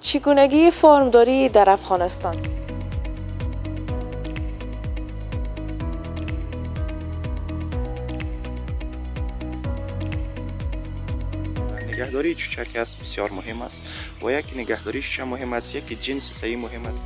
چگونگی فارمداری در افغانستان. نگهداری چوچک است بسیار مهم است و یک نگهداریش مهم است، یکی جنس صحیح مهم است.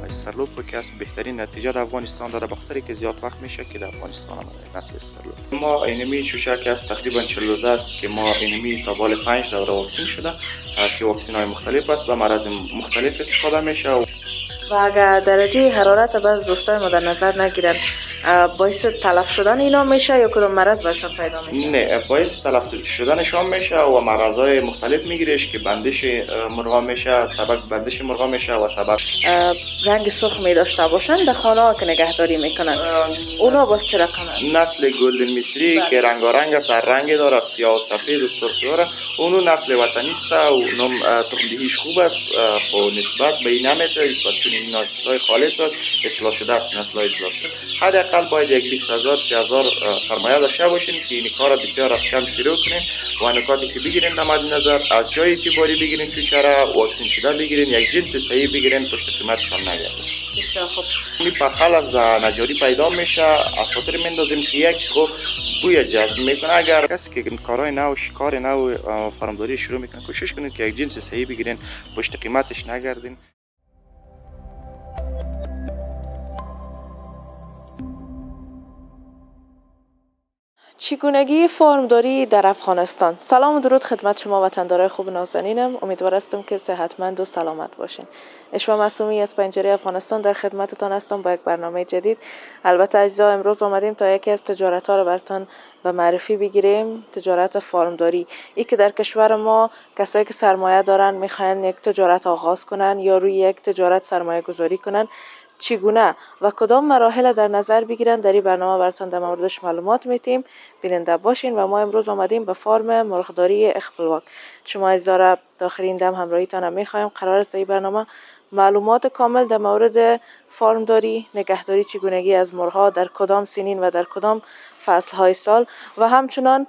استرلوپ که از بهترین نتیجه در افغانستان داره، بخاطر که زیاد وقت میشه که در افغانستان آمده نسل استرلوپ. ما اینمی چوچک است تقریبا 40 روزه است که ما اینمی تا بال 5 دوره واکسین شده که واکسین های مختلف است و مرض مختلف استفاده میشه. و اگر درجه حرارت بعض دوستای ما در نظر نگیرن باعث تلف شدن اینا میشه یا کدام مرض برشان پیدا میشه؟ نه، باعث تلف شدنشان میشه و مرضای مختلف میگیرش که بندش مرغا میشه، سبب بندش مرغا میشه و سبب رنگ سرخ می داشته باشن در خانه ها که نگهداری میکنن اونا باز چه رقمه؟ نسل گلدن مصری که رنگارنگ سر رنگ داره، سیاه و سفید و سرخ داره، اونو نسل وطنی است و اونم تخمدهیش خوب است. خب نسبت به این نمیتونه چون این نسل‌های خالص است، اصلاح شده است، نسل‌های اصلاح شده. حداقل باید یک 20000 30,000 سرمایه داشته باشین که این کار بسیار از کم شروع کنین و نکاتی که بگیرین در مد نظر از جای اعتباری بگیرین، چوچه واکسین شده بگیرین، یک جنس صحیح بگیرین، پشت قیمتشان نگردین. بسیار خوب. این پخل از نجاری پیدا میشه، از خاطر میندازیم که یک بوی جذب میکنه. اگر کسی که کارهای نو شکار نو فارمداری شروع میکنه، کوشش کنید که یک جنس صحیح بگیرین، پشت قیمتش نگردین. چگونگی فارمداری در افغانستان. سلام و درود خدمت شما وطندارای خوب نازنینم. امیدوار هستم که صحتمند و سلامت باشین. اشوا معصومی از پنجره افغانستان در خدمتتان هستم با یک برنامه جدید. البته عزیزا امروز آمدیم تا یکی از تجارت ها رو براتون به معرفی بگیریم، تجارت فارمداری. ای که در کشور ما کسایی که سرمایه دارن میخواین یک تجارت آغاز کنن یا روی یک تجارت سرمایه گذاری کنن، چگونه و کدام مراحل در نظر بگیرن، در این برنامه براتون در موردش معلومات میتیم. بیننده باشین. و ما امروز آمدیم به فارم مرغداری اخپلواک. شما عزیزا تا آخرین دم همراهیتان میخوایم. قرار است این برنامه معلومات کامل در مورد فارمداری، نگهداری چگونگی از مرغ‌ها در کدام سنین و در کدام فصل‌های سال و همچنان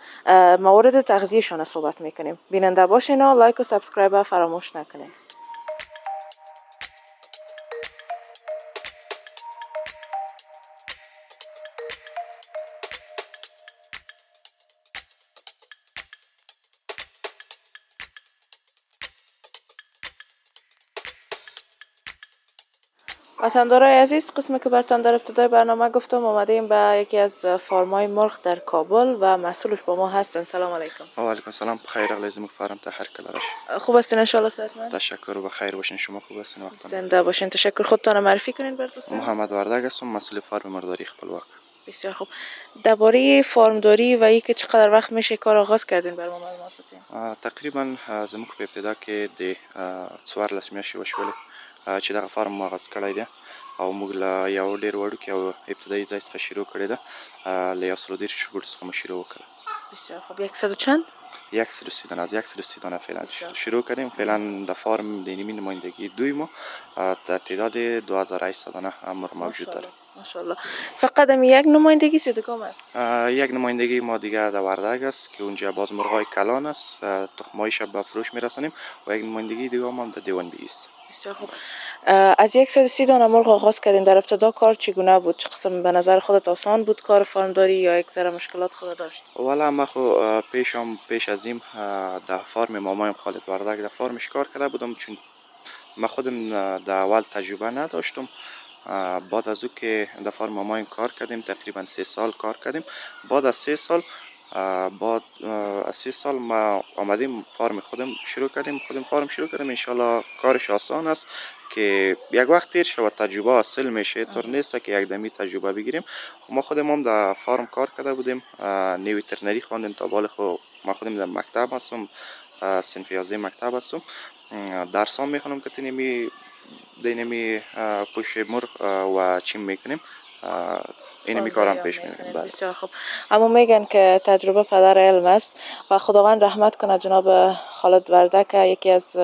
موارد تغذیه‌شان صحبت میکنیم. بیننده باشین و لایک و سابسکرایب فراموش نکنین. وطندارای عزیز، قسمی که براتون در ابتدای برنامه گفتم آمدیم به یکی از فارم‌های مرغ در کابل و مسئولش با ما هستن. سلام علیکم. و علیکم سلام. بخیر لازم فارم تا هر کلارش. خوب هستین ان شاء الله؟ صحتمند. تشکر و بخیر باشین. شما خوب هستین؟ وقتتون زنده باشین. تشکر. خودتان معرفی کنین بر دوستان. محمد وردگ هستم، مسئول فارم مرغداری اخپلواک. بسیار خوب. درباره فارمداری و اینکه چقدر وقت میشه کار آغاز کردین بر ما معلومات بدین. تقریبا زموږ په ابتدا کې د 14 میاشتې وشولې چې دغه فارم آغاز کړی دی او موږ له یو ډېر وړوکي او ابتدایي ځای څخه شروع کړې ده. له 130 ګوټو څخه مو شروع وکړه. بسیار خوب. 100 چند؟ 130 دانه، از 130 دانه فعلا شروع کردیم. فعلا در فارم د نیمی نمایندگی دوی ما در تعداد 2800 دانه مرغ موجود داره. ماشاءالله. فقط هم یک نمایندگی است یا دکام است؟ یک نمایندگی ما دیگه در وردگ است که اونجا باز مرغای کلان است، تخمایش به فروش میرسانیم و یک نمایندگی دیگه ما در دیوان بی است. بسیار خوب. از 130 دانه مرغ آغاز کردین. در ابتدا کار چگونه بود؟ چه قسم به نظر خودت آسان بود کار فارمداری یا یک ذره مشکلات خود داشت؟ والا ما خو پیش از این در فارم مامایم خالد وردگ در فارمش کار کرده بودم، چون ما خودم در اول تجربه نداشتم. بعد از او که در فارم مامایم کار کردیم تقریبا 3 سال کار کردیم. بعد از 3 سال ما آمدیم فارم خودم شروع کردیم. انشالله کارش آسان است که یک وقت تیر شود تجربه حاصل میشه. طور نیست که یک دمی تجربه بگیریم. ما خودم هم در فارم کار کرده بودیم، وترنری خواندیم تا بال خو. ما خودم در مکتب هستم، صنف 11 مکتب هستم، درس هم میخونم که دینمی پوش مرغ و چیم میکنیم. این کارم پیش میبریم. بله. بسیار خوب. اما میگن که تجربه پدر علم است و خداوند رحمت کنه جناب خالد وردک، یکی از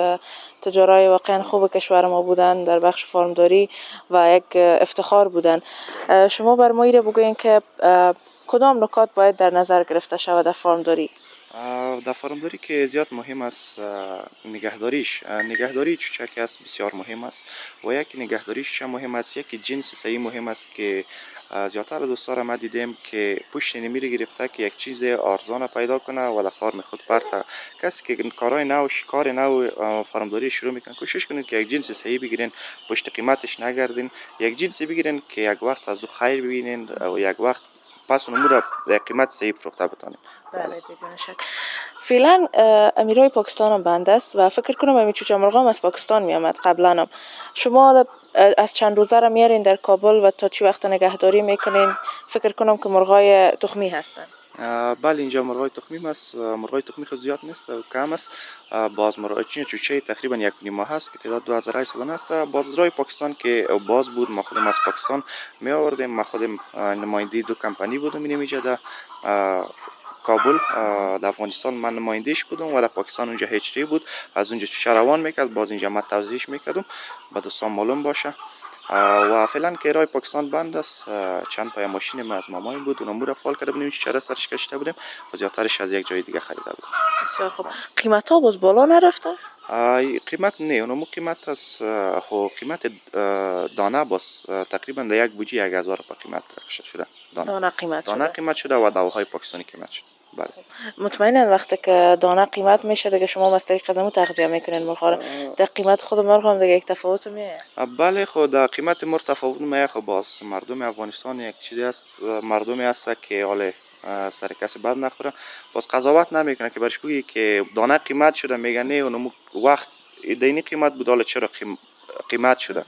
تجارای واقعا خوب کشور ما بودن در بخش فارمداری و یک افتخار بودن. شما بر ما بگوین که کدام نکات باید در نظر گرفته شود در فارمداری؟ در فارمداری که زیاد مهم است نگهداری چوچک است، بسیار مهم است و یک نگهداریش مهم است، یک جنس صحیح مهم است که زیادتر دوستا را ما دیدیم که پشت نمیره گرفته که یک چیز ارزان پیدا کنه و در فارم خود پرته. کسی که کارهای نو کار نو فارمداری شروع میکنه کوشش کنید که یک جنس صحیح بگیرین، پشت قیمتش نگردین، یک جنس بگیرین که یک وقت از او خیر ببینین و یک وقت پس اون را به قیمت صحیح فروخته بتانین. بله بدون شک. فعلا امیرای پاکستان هم بند است و فکر کنم امی چوچه مرغ هم از پاکستان می آمد قبلا هم. شما از چند روزه را میارین در کابل و تا چی وقت نگهداری میکنین؟ فکر کنم که مرغای تخمی هستن. بله اینجا مرغای تخمی است. مرغای تخمی خود زیاد نیست و کم است. باز مرغای چوچه تقریبا 1.5 ماه است که تعداد 2800 است. بازرای پاکستان که باز بود، ما خودم از پاکستان می آوردیم. ما خودم نماینده دو کمپانی بودم اینجا در کابل. در افغانستان من نمایندهش بودم و در پاکستان اونجا هیچری بود، از اونجا چوچه روان میکرد، باز اینجا من توزیعش میکردم به دوستان معلوم باشه. و فعلا که رای پاکستان بند است. چند پای ماشین ما از مامای بود، اونم را فال کرده بودیم، چرا سرش کشیده بودیم و زیادترش از یک جای دیگه خریده بودیم. بسیار خوب. قیمت ها باز بالا نرفته؟ قیمت نه، اونم قیمت است. خو قیمت دانه باز تقریبا در یک بوجی 1000 روپیه قیمت شده. دانه قیمت شده. دانه قیمت شده و دواهای پاکستانی قیمت شده. بله. مطمئنا وقتی که دانه قیمت میشه دیگه شما از طریق زمو تغذیه میکنین مرغ را، در قیمت خود مرغ هم دیگه یک تفاوت میه؟ بله خود در قیمت مرغ تفاوت میه. خب باز مردم افغانستان یک چیزی است، مردمی است که حال سر کسی بد نخوره، باز قضاوت نمیکنه که برش بگی که دانه قیمت شده، میگه نه اونم وقت دینی قیمت بود، حالا چرا قیمت شده.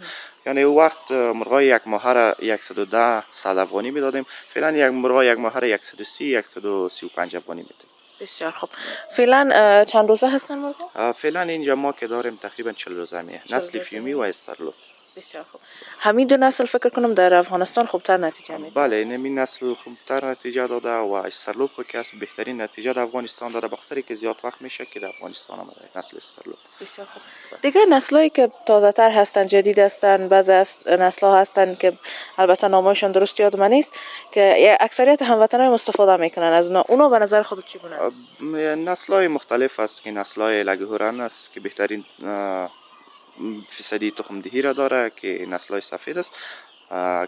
یعنی وقت مرغای یک ماهه را 110 100 افغانی میدادیم، فعلا یک مرغای یک ماهه را 130 135 افغانی میدیم. بسیار خوب. فعلا چند روزه هستن مرغ؟ فعلا اینجا ما که داریم تقریبا 40 روزه میه، نسل فیومی و استرلو. بسیار خوب. همین دو نسل فکر کنم در افغانستان خوبتر نتیجه میده. بله این نسل خوبتر نتیجه داده و استرلو که از بهترین نتیجه در افغانستان داره، بخاطر که زیاد وقت میشه که در افغانستان آمده نسل استرلو. بسیار خوب. دیگه نسلایی که تازه تر هستن، جدید هستن، بعضی از نسل‌ها هستن که البته نامشون درست یاد من نیست، که اکثریت هموطنای استفاده میکنن از اونا به نظر خودت چگونه است؟ نسل‌های مختلف است که نسل‌های لگهورن است که بهترین فیصدی تخم دهی را داره، که نسل‌های سفید است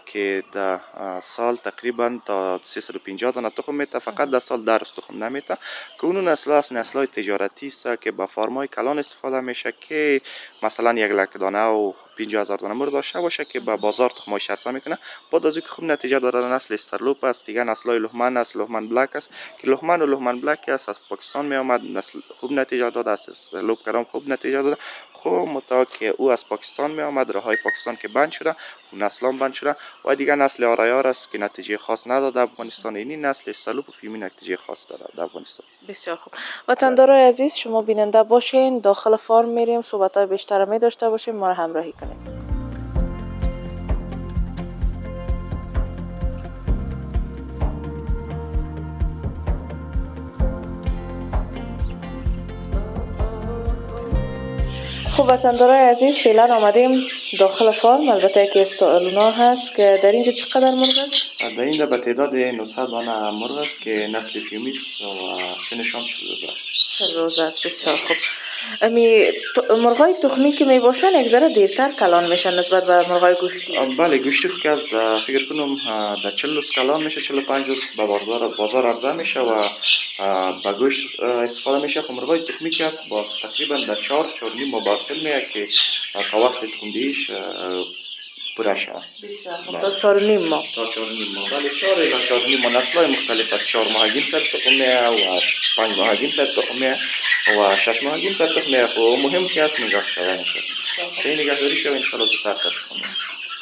که در سال تقریبا تا 350 دانه تخم میته، فقط در سال 10 روز تخم نمیته، که اون نسل است نسل‌های تجارتی است که با فارم‌های کلان استفاده میشه، که مثلا 1 لک دانه و 50,000 دانه مرغ داشته باشه که با بازار تخم‌هاش عرضه میکنه. بعد از اینکه خوب نتیجه داره نسل استرلوپ است. دیگه نسل‌های لهمن است، لهمن بلک است که لهمن و لهمن بلک است از پاکستان می آمد، نسل خوب نتیجه داده است. استرلوپ کرام خوب نتیجه داده، خب متا که او از پاکستان می آمد، راههای پاکستان که بند شده، اون نسلان بند شده و دیگه نسل آرایار است که نتیجه خاص نداده افغانستان. این نسل استرلوپ و فیومی نتیجه خاص داده در افغانستان. بسیار خوب. وطندارای عزیز شما بیننده باشین، داخل فارم میریم، صحبت‌های بیشتر می داشته باشیم، ما را همراهی کنید. خب وطندارای عزیز فعلا آمدیم داخل فارم، البته یکی از سالونا هست که در اینجا چقدر مرغ است؟ در اینجا به تعداد 900 دانه مرغ است که نسل فیومی است و سنشان 40 روز است. 40 روز است. بسیار خوب. مرغای تخمی که می باشن یک ذره دیرتر کلان میشن نسبت به مرغای گوشتی؟ بله گوشتی که از فکر کنم در 40 روز کلان میشه، 45 روز به بازار عرضه میشه و به گوشت استفاده میشه. خب مرغای تخمی که است باز تقریبا در 4 نیم ماه باصل میه که تا وقت تخم‌دهیش پوره شود. بسیار خوب. تا 4 نیم ماه. تا 4 نیم ماه. بله 4 الی 4 نیم ماه. نسل‌های مختلف است. 4 ماهگیم سر تخم میه و 5 ماهگیم سر تخم میه و 6 ماهگیم سر تخم میه. خب مهم که است نگاه کردنش است. چه نگهداری شو ان شاء الله زودتر سر تخم میه.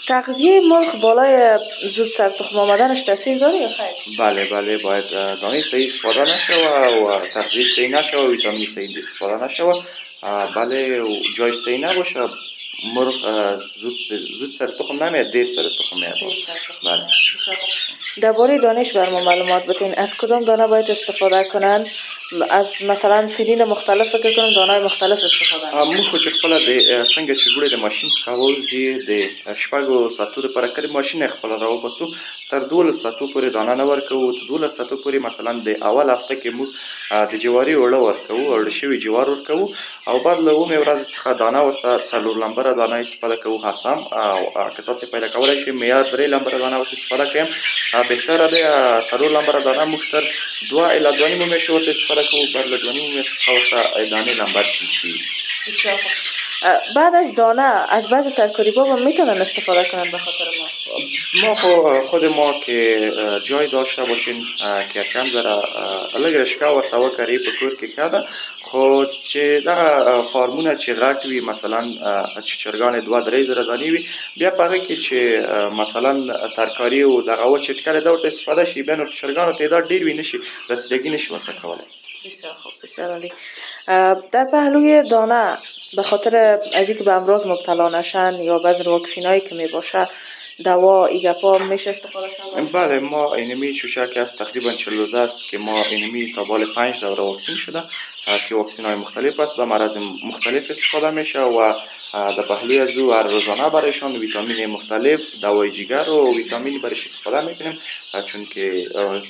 تغذیه مرغ بالای زود سر تخم آمدنش تاثیر داره یا خیر؟ بله باید دانه صحیح استفاده نشوه و تغذیه صحیح نشوه و ویتامین صحیح استفاده نشوه. بله جای صحیح نباشه مرغ زود سر تخم نمیاد، دیر سر تخم میاد. بله. درباره دانش بر ما معلومات بتین. از کدام دانه باید استفاده کنن؟ از مثلا سنین مختلف فکر کنم دانه مختلف استفاده کنن. مو خو چې خپل د څنګه چې ګوره د ماشین څخه ووځي د شپږو ساعتو لپاره کړي ماشین خپل راوباسو تر 12 ساعتو پورې دانه نه ورکوو. 12 ساعتو پورې مثلا د اول هفته کې موږ د جواري اوړه ورکوو، اوړه شوي جوار ورکوو او بعد له اومې ورځې څخه دانه ورته 4 لمبره دانه استفاده کوو حسام. او که تاسې پیدا کولی شئ معیار 3 لمبره دانه ورته استفاده کویم بهتره دی. 4 لمبره دانه موږ تر 2 الی 2 نیمه میاشتې ورته استفاده کوو، بعد له 2 نیمه میاشتې څخه ورته دانې لمبر چیږي. بعد از دانه از بعض ترکاری‌ها هم میتونن استفاده کنن. به خاطر ما خود ما که جای داشته باشین که کم ذره لږ رشکه ورته وکړي په کور کې ښه ده، خو چې دغه فارمونه چې غټ وي مثلا چې چرګان 2-3 زره دانې وي بیا په هغه کې چې مثلا ترکاري او دغه وچټکل دا ورته استفاده شي بیا نو چرګانو تعداد ډیر وي نشي رسیدګي نشي ورته کولی. بسیار خوب، بسیار عالی. در پهلوی دانه به خاطر از اینکه به امراض مبتلا نشن یا بعضی واکسینایی که می باشه دوا ایگپا میشه استفاده شد؟ بله، ما اینمی چوشک است تقریبا 40 روزه است که ما اینمی تا بال 5 دوره واکسین شده که واکسین های مختلف است به مرض مختلف استفاده میشه و در پهلوی از او هر روزانه برایشان ویتامین مختلف دوای جگر و ویتامین برایش استفاده میکنیم چون که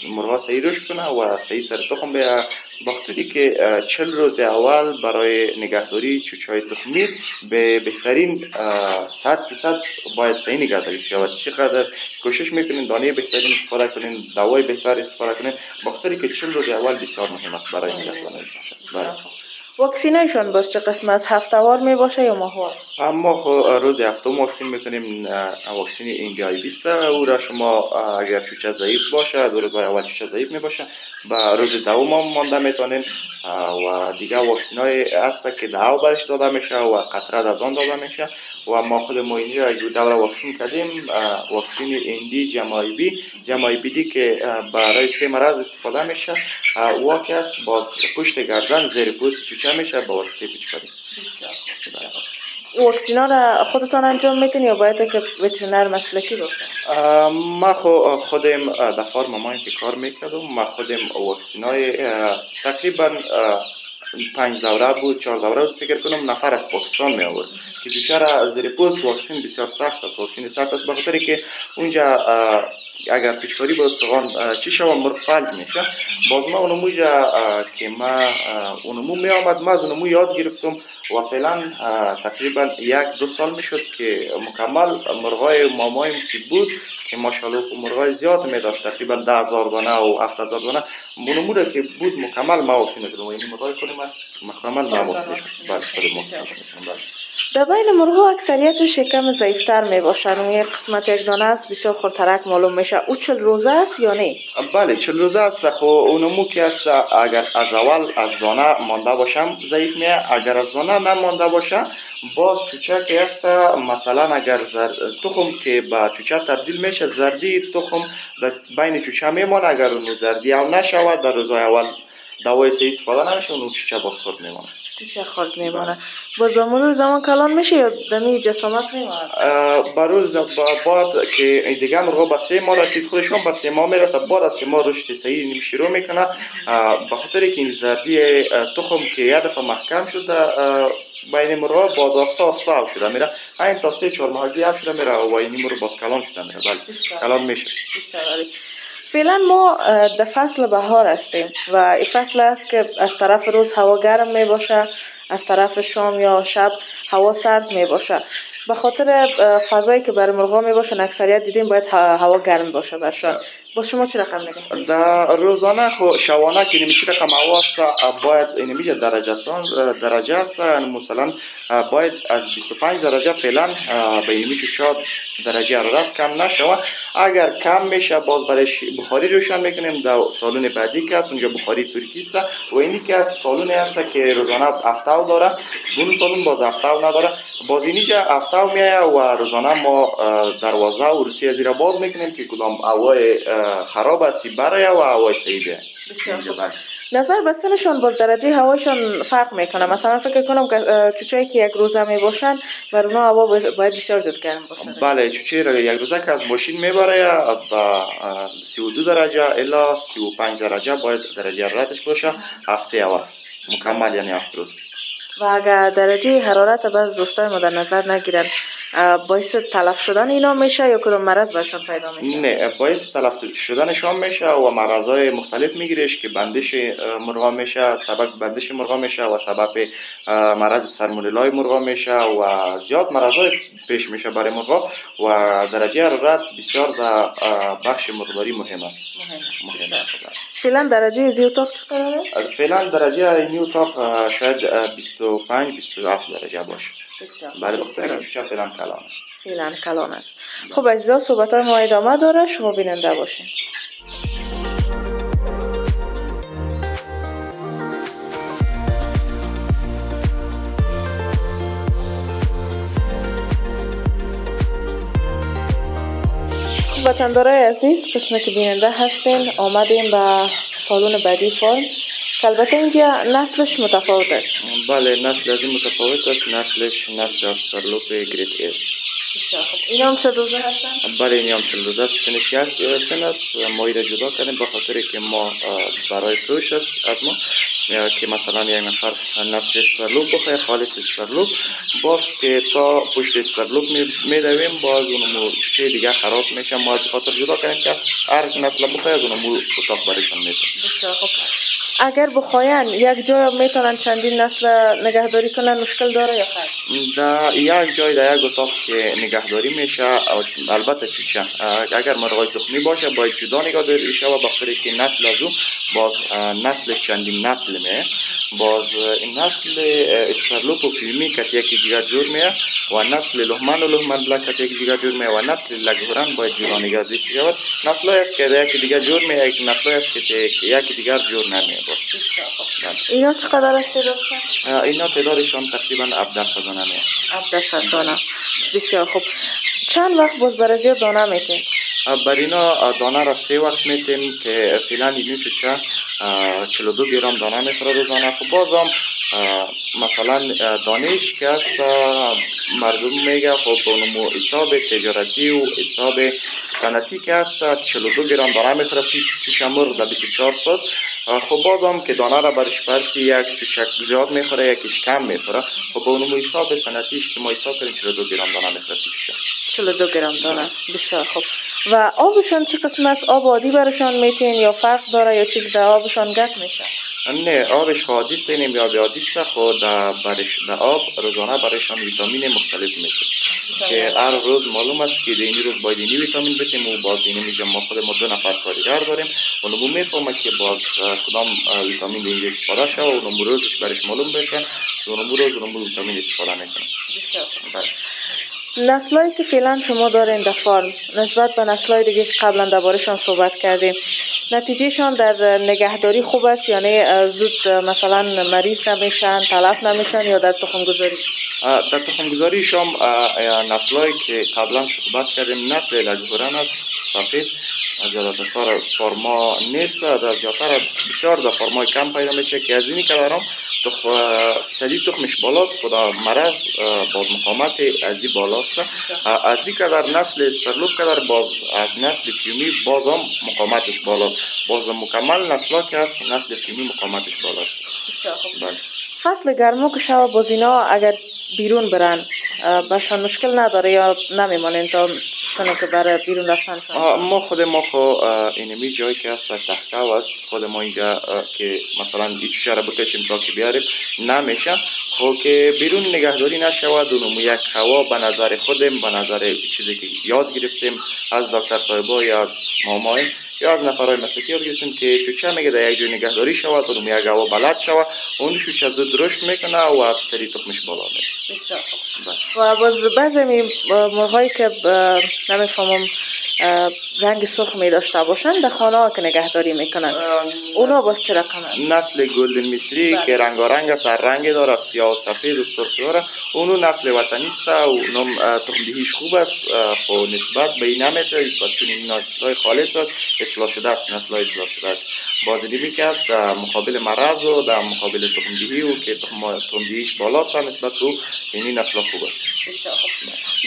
مرغا صحیح رشد کنه و صحیح سر تخم به وقتی که 40 روز اول برای نگهداری چوچهای تخمی به بهترین 100% باید صحیح نگهداری شود. چقدر کوشش میکنین دانه بهترین استفاده کنین، دوای بهتر استفاده کنین، وقتی که 40 روز اول بسیار مهم است برای نگهداری شود. واکسینایشون باز چه قسم از هفته‌وار می باشه یا ماهوار؟ ما روز هفتم واکسین میکنیم. واکسین ایندیای 20 او را شما اگر چوچه ضعیف باشه دو روز اول چوچه ضعیف می باشه با روز دوم هم مانده میتونین و دیگه واکسین های هست که دعو برش داده میشه و قطره در دان داده میشه و ما خود موینی را دوره واکسین کردیم. واکسین ایندی جمعی بی دی که برای 3 مرض استفاده میشه واقعی است باز پشت گردن زیر پوست چوچه میشه با واسطه پیچکاری. واکسینا را خودتان انجام میتین یا باید که وترینر مسلکی باشه؟ ما خودم در فارم ما که کار میکردم ما خودم واکسینای تقریبا 5 دوره بود 4 دوره بود فکر کنم نفر از پاکستان می آورد که چوچه را زیر پوست واکسین بسیار سخت است. واکسین سخت است بخاطر که اونجا اگر پیچکاری با استخوان چی شود مرغ فلج میشه. باز ما اونمو که ما اونمو می آمد ما از اونمو یاد گرفتم و فعلا تقریبا 1-2 سال میشد که مکمل مرغای مامایم که بود که ماشاءالله مرغای زیاد می داشت تقریبا 10,000 دانه و 7,000 دانه اونمو را که بود مکمل ما واکسین کردم و این مرغای خودم است مکمل ما واکسین کردم. در بین مرغ‌ها اکثریت شکم ضعیفتر می باشن و یک قسمت یک دانه است بسیار خردترک معلوم میشه. او 40 روزه است یا نه؟ بله 40 روزه است. خب اونمو که است اگر از اول از دانه مانده باشم ضعیف میه، اگر از دانه نمانده باشه باز چوچه که است مثلا اگر تخم که به چوچه تبدیل میشه زردی تخم در بین چوچه میمانه، اگر اونو زردی او نشود در روزهای اول دوای صحیح استفاده نمیشه اونو چوچه باز خورد میمانه. چوچه خورد میمانه. باز به مرور زمان کلان میشه یا دمی جسامت میمانه؟ بروز بعد که دیگه مرغا به 3 ماه رسید خودشون به 3 ماه میرسه بعد از 3 ماه رشد صحیح شروع میکنه به خاطر که این زردی تخم که یک دفعه محکم شده بین مرغا باز آستا شده میره این تا 3-4 ماهگی اف شده میره و این مرغ باز کلان شده میره. بله کلان میشه. فعلا ما در فصل بهار هستیم و این فصل است که از طرف روز هوا گرم می باشه، از طرف شام یا شب هوا سرد می باشه. به خاطر فضایی که برای مرغا می باشه اکثریت دیدیم باید هوا گرم باشه برشان. با شما چه رقم میگه؟ در روزانه خو شوانه که نمیشه رقم هوا است باید نمیشه درجه است مثلا باید از 25 درجه فعلا به نمیشه 4 درجه حرارت کم نشود. اگر کم میشه باز برای بخاری روشن میکنیم در سالن بعدی که است اونجا بخاری ترکی است و اینی که از سالن است که روزانه هفته‌و داره اون سالن باز هفته‌و نداره باز اینجا هفته‌و میایه و روزانه ما دروازه و روسی زیر باز میکنیم که کدام هوای خراب است برای و هوای صحیح بیه. نظر به سنشان باز درجه هوایشان فرق میکنه. مثلا فکر کنم که چوچایی که یک روزه می باشن بر اونا هوا باید بسیار زود گرم باشه. بله، چوچه را یک روزه که از ماشین میبره با 32 درجه الا 35 درجه باید درجه حرارتش باشه هفته اول مکمل، یعنی 7 روز. و اگر درجه حرارت بعض دوستای ما در نظر نگیرن باعث تلف شدن اینا میشه یا کدام مرض برشان پیدا میشه؟ نه، باعث تلف شدنشان میشه و مرضای مختلف میگیرش که بندش مرغا میشه، سبب بندش مرغا میشه و سبب مرض سالمونلای مرغا میشه و زیاد مرضای پیش میشه برای مرغا و درجه حرارت بسیار در بخش مرغداری مهم است. مهم است. فعلا درجه زی اتاق چقدر است؟ فعلا درجه این اتاق شاید 25 27 درجه باشه. بله، بخاطر چه فعلا کلان است. فعلا کلان است. خب عزیزان، صحبت‌های ما ادامه داره، شما بیننده باشین. وطندارای عزیز، قسمت که بیننده هستین، آمدیم به سالن بعدی فارم که البته اینجا نسلش متفاوت است. بله، نسل از این متفاوت است. نسلش نسل از سرلوپ گریت ایس. خب اینا هم چه روزه هستن؟ بله، این هم 40 روزه است. سنش یک سن است. ما را جدا کردیم به خاطر که ما برای فروش است از ما که مثلا یک نفر نسل سرلوپ بخواه، خالص سرلوپ، باز که تا پشت سرلوپ میدویم باز اونمو چوچه دیگه خراب میشه. ما از خاطر جدا کردیم که هر نسل بخواه از اونمو اتاق برشان میتون. بسیار خب. اگر بخواین یک جای میتونن چندین نسل نگهداری کنن، مشکل داره یا خیر؟ در یک جای در یک اتاق که نگهداری میشه، البته چوچه اگر مرغای تخمی باشه باید جدا نگهداری شه و بخاطر که نسل از اون باز نسلش چندین نسل میه. باز این نسل استرلوپ و فیلمی که یکی دیگر جور میه و نسل لهمن و لهمن بلک که یکی دیگر جور میه و نسل لگهورن باید جدا نگهداری شود. نسلای است که یکی دیگر جور میه، یک نسلای است که یکی دیگر جور نمیه. اینا چقدر است تعدادشان؟ اینا تعدادشان تقریبا 17 دانه میه. 17 دانه. بسیار خوب. چند وقت باز برای زیاد دانه میتین؟ بر اینا دانه را 3 وقت میتیم که فعلا اینو چوچه 42 گرم دانه میخوره روزانه. خب بازم مثلا دانش که است مردم میگه خب اونمو حساب تجارتی و حساب سنتی که است 42 گرم دانه میخوره چوچه مرغ در 24 ساعت. خب بازم که دانه را برش پرتی یک چوچک زیاد میخوره یکیش کم میخوره. خب اونمو حساب سنتیش که ما حساب کنیم 42 گرم دانه میخوره چوچه. 42 گرم دانه. بسیار خوب. و آبشان چه قسم است؟ آب عادی برشان میتین یا فرق داره یا چیز در آبشان گت میشه؟ نه، آبش عادی است، اینم یا عادی است. خود در آب روزانه برایشان ویتامین مختلف میتیم که هر روز معلوم است که این روز باید این ویتامین بدیم و باز این میگم ما خود ما 2 نفر کارگر داریم اونمو میفهمه که باز کدام ویتامین اینجا استفاده شه و اونمو روزش برش معلوم بشه اونمو روز اونمو ویتامین استفاده میکنه. نسلایی که فعلا شما دارین در فارم نسبت به نسلای دیگه که قبلا درباره‌شان صحبت کردیم، نتیجهشان در نگهداری خوب است؟ یعنی زود مثلا مریض نمیشن، تلف نمیشن یا در تخم گذاری؟ در تخم گذاری شام نسلایی که قبلا صحبت کردیم نسل لگهورن است سفید زیادتر فرما نیست، در زیادتر بسیار در فرمای کم پیدا میشه که از اینی که دارم فیصدی تخمش بالاست خدا مرض باز مقامت از این بالاست. از این که در نسل سرلوب که در باز از نسل فیومی باز هم مقامتش بالاست. باز مکمل نسلا که از نسل فیومی مقامتش بالاست. فصل گرما که شب باز اینا اگر بیرون برن باشن مشکل نداره یا نمیمانین تا سنه که برای بیرون رفتن شد؟ ما خود ما اینمی جایی که هست تحکه است خود ما اینجا که مثلا ایچ شهر بکشیم تا که بیاریم نمیشه. خب که بیرون نگهداری نشود اونمو یک هوا به نظر خودم به نظر چیزی که یاد گرفتیم از دکتر صاحبا یا از مامای یا از نفرهای مسلکی یاد گرفتیم که چوچه میگه در یک جای نگهداری شود اونمو یک هوا بلد شود اون چوچه زود رشد میکنه و سری تخمش بالا میره. و باز بعضی مرغایی که نمیفهمم رنگ سرخ می داشته باشن در خانه ها که نگهداری میکنن اونا باز چه رقم است؟ نسل گلدن مصری که رنگارنگ است، هر رنگ داره، سیاه و سفید و سرخ داره، اونو نسل وطنی است و نام تخمدهیش خوب است. خب نسبت به این نمیتونه چون این نسل‌های خالص است، اصلاح شده است، نسل‌های اصلاح شده است. بازدیدی که است در مقابل مرض و در مقابل تخمدهی و که تخمدهیش بالاست نسبت او این نسل خوب است.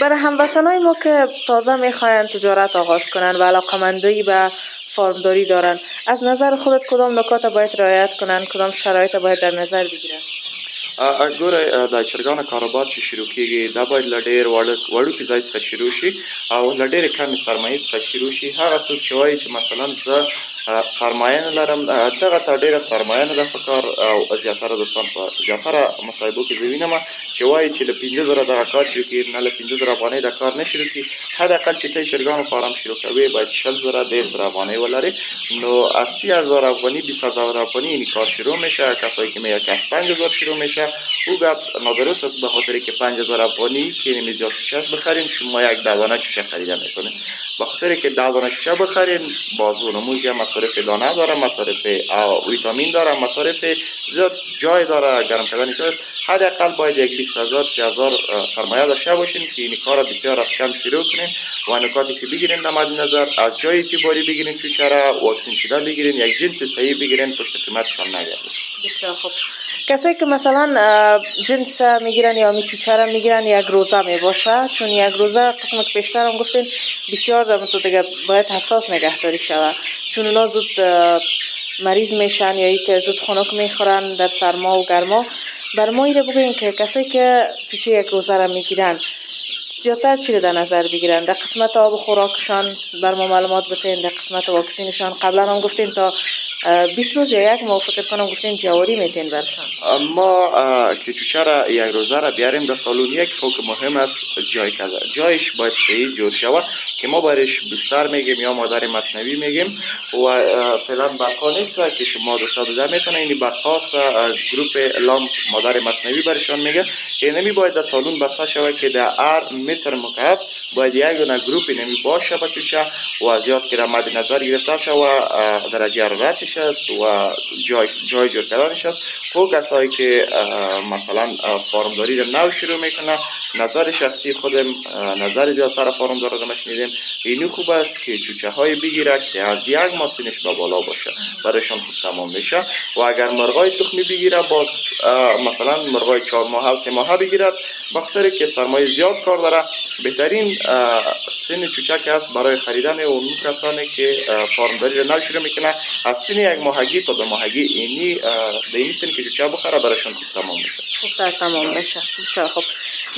برای هموطنای ما که تازه میخواین تجارت آغاز کنن و علاقمندی به فارمداری دارن، از نظر خودت کدام نکات باید رعایت کنن، کدام شرایط باید در نظر بگیرن؟ ګوره د چرګانو کاروبار چې شروع کیږي دا باید له ډېر وړوکي ځای څخه شروع شي او له ډېرې کمې سرمایې څخه شروع شي. هغه څوک چې وایي چې مثلا زه سرمایه نه لرم، دغه ته ډېره سرمایه نه ده په کار او زیاتره دوستان په زیاتره مصاحبو کې زه وینم چې وایي چې له 50,000 دغه کار شروع کړي، نه له 50,000 افغانۍ د کار نه شروع کړي. حداقل چې ته چرګانو فارم شروع کوې باید 40,000 100,000 افغانۍ ولرې، نو از 30,000 افغانی 20,000 افغانی این کار شروع میشه. کسایی که میگه که از 5,000 شروع میشه او گپ نادرست است، به خاطر که 5,000 افغانی که نمیزیاد چوچه بخرین شما یک دانه چوچه خریده میکنه. به خاطر که دانه چوچه بخرین بازو نموز مصارف دانه داره، مصارف ویتامین داره، مصارف زیاد جای داره گرم کردن چای. حداقل باید یک 20,000 30,000 سرمایه داشته باشین که این کار بسیار از کم شروع کنین و نکاتی که بگیرین در مد نظر از جای اعتباری بگیرین، چوچه را واکسین شده بگیرین، یک جنس صحیح بگیرین، پشت قیمتشان نگردید. بسیار خوب. کسایی که مثلا جنس میگیرن یا چوچه را میگیرن یک روزه میباشه، چون یک روزه قسم که پیشتر هم گفتین بسیار در تو دیگه باید حساس نگهداری شود، چون اونا زود مریض میشن یا ای که زود خنک میخورن در سرما و گرما. بر ما ایره بگوین که کسایی که چوچه یک روزه را میگیرن زیادتر چی رو در نظر بگیرن؟ در قسمت آب خوراکشان بر ما معلومات بتین، در قسمت واکسینشان قبلا هم گفتین تا 20 روز یا یک ماه فکر کنم گفتین جواری میتین برشان. ما که چوچه را یک روزه را بیاریم در سالون، یک حکم مهم است جایش باید صحیح جور شود که ما برش بستر میگیم یا مادر مصنوی میگیم و فعلا برقا نیست که شما 210 میتونه این برقاست گروپ لامپ مادر مصنوی برشان میگه که نمی باید در سالون بسته شود که در هر متر مکعب باید یک دونه گروپ نمی باشه با چوچه و زیاد که مد نظر گرفته شود درجه حرارتش است و جای جور کردنش است. خب کسایی که مثلا فارمداری را نو شروع میکنه، نظر شخصی خودم نظر زیادتر فارمدارا را شنیدیم، اینو خوب است که چوچه های بگیره که از یک ماه سنش به بالا باشه، برایشان خوب تمام میشه. و اگر مرغای تخمی بگیره باز مثلا مرغای 4 ماه و 3 ماه بگیرد، بخاطر که سرمایه زیاد کار داره. بهترین سن چوچه که است برای خریدن اون کسانی که فارمداری را نو شروع میکنه از سن 1 ماهگی تا 2 ماهگی اینی به این سن که چوچه بخره برایشان خوب تمام میشه. خوب تمام میشه. بسیار خوب.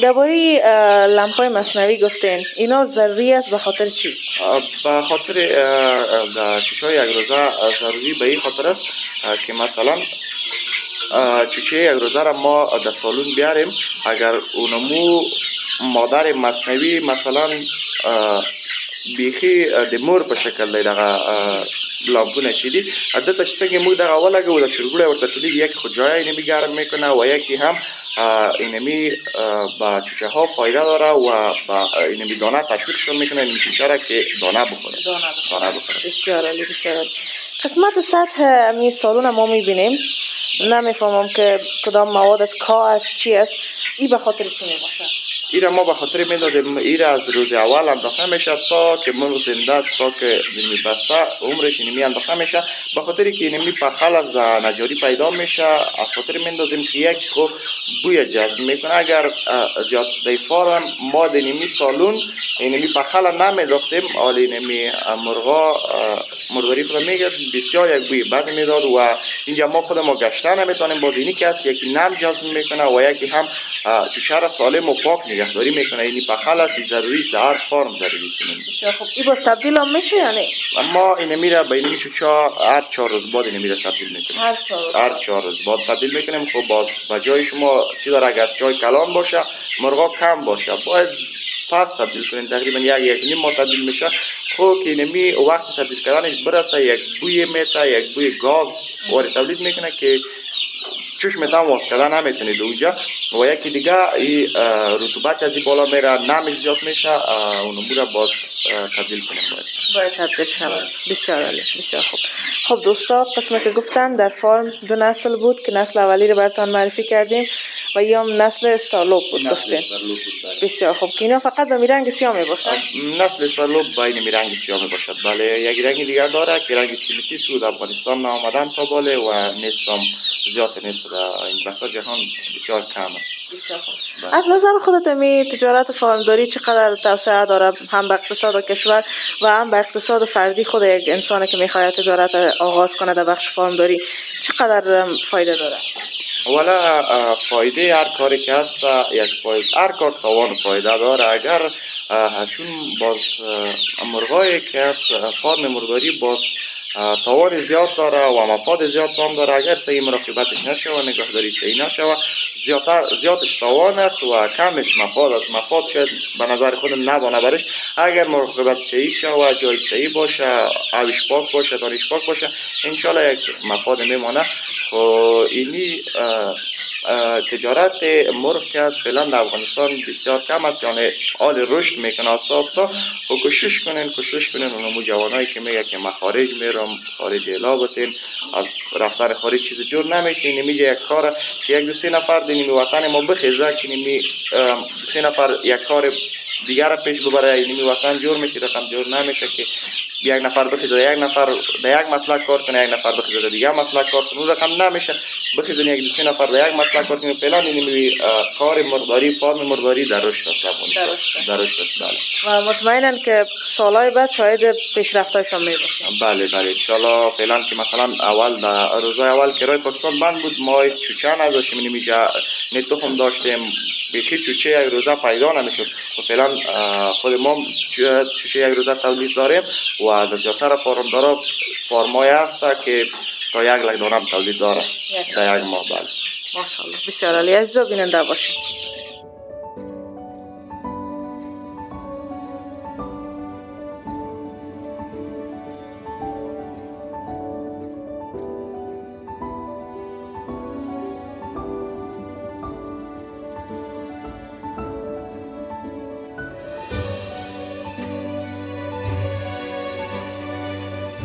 درباره لامپای مصنوعی گفتین، اینا ضروری است به خاطر چی؟ به خاطر در چوچه یک روزه ضروری به این خاطر است که مثلا چوچه یک روزه را ما در سالون بیاریم، اگر اونمو مادر مصنوی مثلا بیخی د مور په شکل دی دغه لامپونه چې دي عادت څنګه موږ دغه ولګو د چرګوړی ورته ټولیږي، یک خو جای نمی گرم میکنه و یکی هم اینمی با چوچه ها فایده داره و با اینمی دانه تشویقشون میکنه این چوچه را که دانه بخوره. بسیار عالی، بسیار عالی. قسمت سطح می سالون ما میبینیم، نمیفهمم که کدام مواد است، کا است، چی است، این به خاطر چی میباشه؟ ایره ما به خاطر میدادیم ایره از روز اول انداخته میشه تا که مرغ زنده است، تا که نمی بسته عمرش نمی انداخته میشه، به خاطر که نمی پخل از نجاری پیدا میشه. از خاطر میدادیم که یک خو بوی جذب میکنه. اگر زیاد دیفارم ما نمی سالون نمی پخل نمیداختیم، حالی نمی مرغا مرغاری خود میگه بسیار یک بوی بد میداد و اینجا ما خود ما گشته نمیتونیم. با اینی که است یکی نم جذب میکنه و یکی هم چوچه را سالم و پاک نگهداری میکنه. اینی پخل است، ضروری است، در هر فارم ضروری است. بسیار خوب. این باز تبدیل هم میشه یا نه؟ اما این میره به این چوچه هر 4 روز بعد این میره تبدیل میکنه. هر 4 روز بعد تبدیل میکنیم. خب باز به جای شما چی داره، اگر جای کلان باشه مرغا کم باشه باید پس تبدیل کنین، تقریبا یک نیم ماه تبدیل میشه. خب که اینمی وقت تبدیل کردنش برسه یک بوی میته، یک بوی گاز وارد تولید میکنه که چشم تماس کردن نمیتونید اونجا. و یکی دیگه رطوبت از این بالا میره، نمش زیاد میشه، اون امور باز تبدیل کنیم باید تبدیل شود. بسیار عالی، بسیار خوب. خب دوستا، قسمی که گفتن در فارم دو نسل بود که نسل اولی رو براتون معرفی کردیم و یا هم نسل استارلوب بود گفتیم. بسیار خوب. که اینا فقط به رنگ سیاه می باشد. نسل استارلوب بین رنگ سیاه می باشد. بله، یک رنگ دیگر داره که رنگ سیمتی سود افغانستان آمدن تا باله و نسل زیاد نیست. این بسا جهان بسیار کم است. بسیار خوب. از نظر خودت می تجارت فارمداری چقدر توسعه داره، هم به اقتصاد کشور و هم به اقتصاد فردی خود یک انسانی که میخواد تجارت آغاز کنه در بخش فارمداری چقدر فایده داره؟ والا فایده هر کاری که هست یک فایده، هر کار تاوان فایده داره. اگر چون باز مرغایی که هست فارم مرغداری باز تاوان زیاد داره و مفاد زیاد هم داره. اگر صحیح مراقبتش نشوه، نگهداری صحیح نشوه، زیادش تاوان است و کمش مفاد است. مفاد شاید به نظر خودم نبانه برش. اگر مراقبت صحیح شوه، جای صحیح باشه، آبش پاک باشه، دانش پاک باشه، انشالله یک مفاد میمانه. و اینی تجارت مرغ که از فعلا در افغانستان بسیار کم است، یعنی حال رشد میکنه آساستا. و کوشش کنین اونمو جوانایی که میگه که مخارج میرم خارج الابتین از رفتن خارج چیز جور نمیشه. اینی میگه یک کار که یک دو سه نفر دینی وطن ما بخیزه که اینی دو سه نفر یک کار دیگر پیش ببره، اینی وطن جور میشه، رقم جور نمیشه که یک نفر بخیزه یک نفر در یک مسلک کار کنه، یک نفر بخیزه در دیگه مسلک کار کنه، اون رقم نمیشه. بخیزن یک دو سه نفر در یک مسلک کار کنه. فعلا اینی کار مرغداری، فارم مرغداری در رشد است. در رشد است. بله. و مطمئنن که سالهای بعد شاید پیشرفت‌هاشون میباشن. بله ان شاء الله. فعلا که مثلا اول در روزای اول کرای پاکستان بند بود، ما چوچه نداشتیم، اینمیجا نه تخم داشتیم، بیخی چوچه یک روزه پیدا نمیشد. و فعلا خود ما چوچه یک روزه تولید داریم و در زیادتر فارمدارا فارمای هست که تا 1 لک دانه تولید داره در یک ماه. بله ماشاءالله. بسیار عالی. عزیزا بیننده باشین.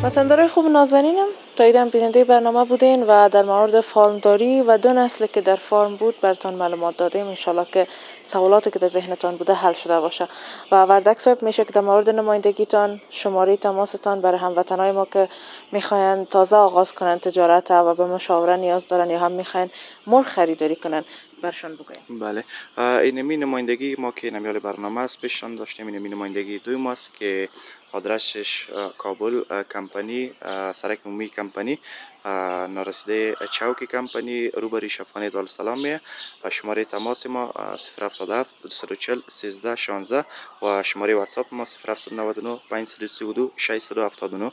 وطندارای خوب نازنینم، تاییدم بیننده برنامه بودین و در مورد فارمداری و دو نسل که در فارم بود براتون معلومات دادیم. انشالله که سوالاتی که در ذهنتان بوده حل شده باشه. و وردک صاحب میشه که در مورد نمایندگیتان شماره تماستان برای هموطنای ما که میخواین تازه آغاز کنن تجارت و به مشاوره نیاز دارن یا هم میخواین مرغ خریداری کنن برشان بگوین. بله، اینمی نمایندگی ما که نمیال برنامه است پیششان داشتیم. اینمی نمایندگی دوی ماست که آدرسش کابل کمپانی، سرک عمومی کمپانی، نارسیده چوک کمپانی، روبروی شفاخانه دارالسلام میه. شماره تماس ما 077 240 13 16 و شماره واتساپ ما 0799 532 679.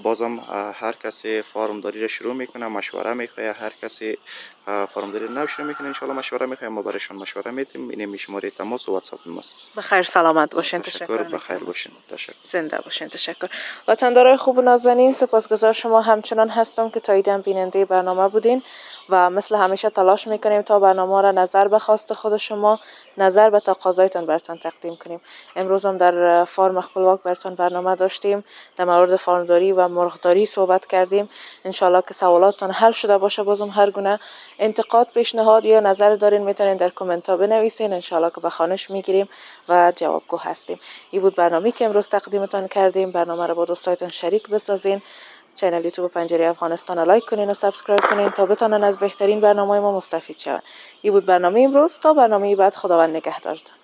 بازم هر کسی فارمداری را شروع میکنه، مشوره میخواه، هر کسی فارمداری نو شروع میکنه انشالله مشوره میخواه، ما برایشان مشوره میتیم. اینم شماره تماس و واتساپ ماست. بخیر سلامت باشین. تشکر. بخیر باشین. تشکر. زنده باشین. تشکر. وطندارای خوب و نازنین، سپاسگزار شما همچنان هستم که تاییدم بیننده برنامه بودین و مثل همیشه تلاش میکنیم تا برنامه را نظر به خواست خود شما، نظر به تقاضایتان براتون تقدیم کنیم. امروز هم در فارم خپلواک براتون برنامه داشتیم، در مورد فارمداری و مرغداری صحبت کردیم. انشالله که سوالاتتان حل شده باشه. بازم هر گونه انتقاد، پیشنهاد یا نظر دارین میتونین در کامنت ها بنویسین، انشالله که به خوانش میگیریم و جوابگو هستیم. این بود برنامه‌ای که امروز تقدیمتان کردیم. برنامه را با دوستایتان شریک بسازین. چینل یوتیوب پنجره افغانستان را لایک کنین و سابسکرایب کنین تا بتونن از بهترین برنامه ما مستفید شون. این بود برنامه امروز. تا برنامه بعد، خداوند نگهدارتان.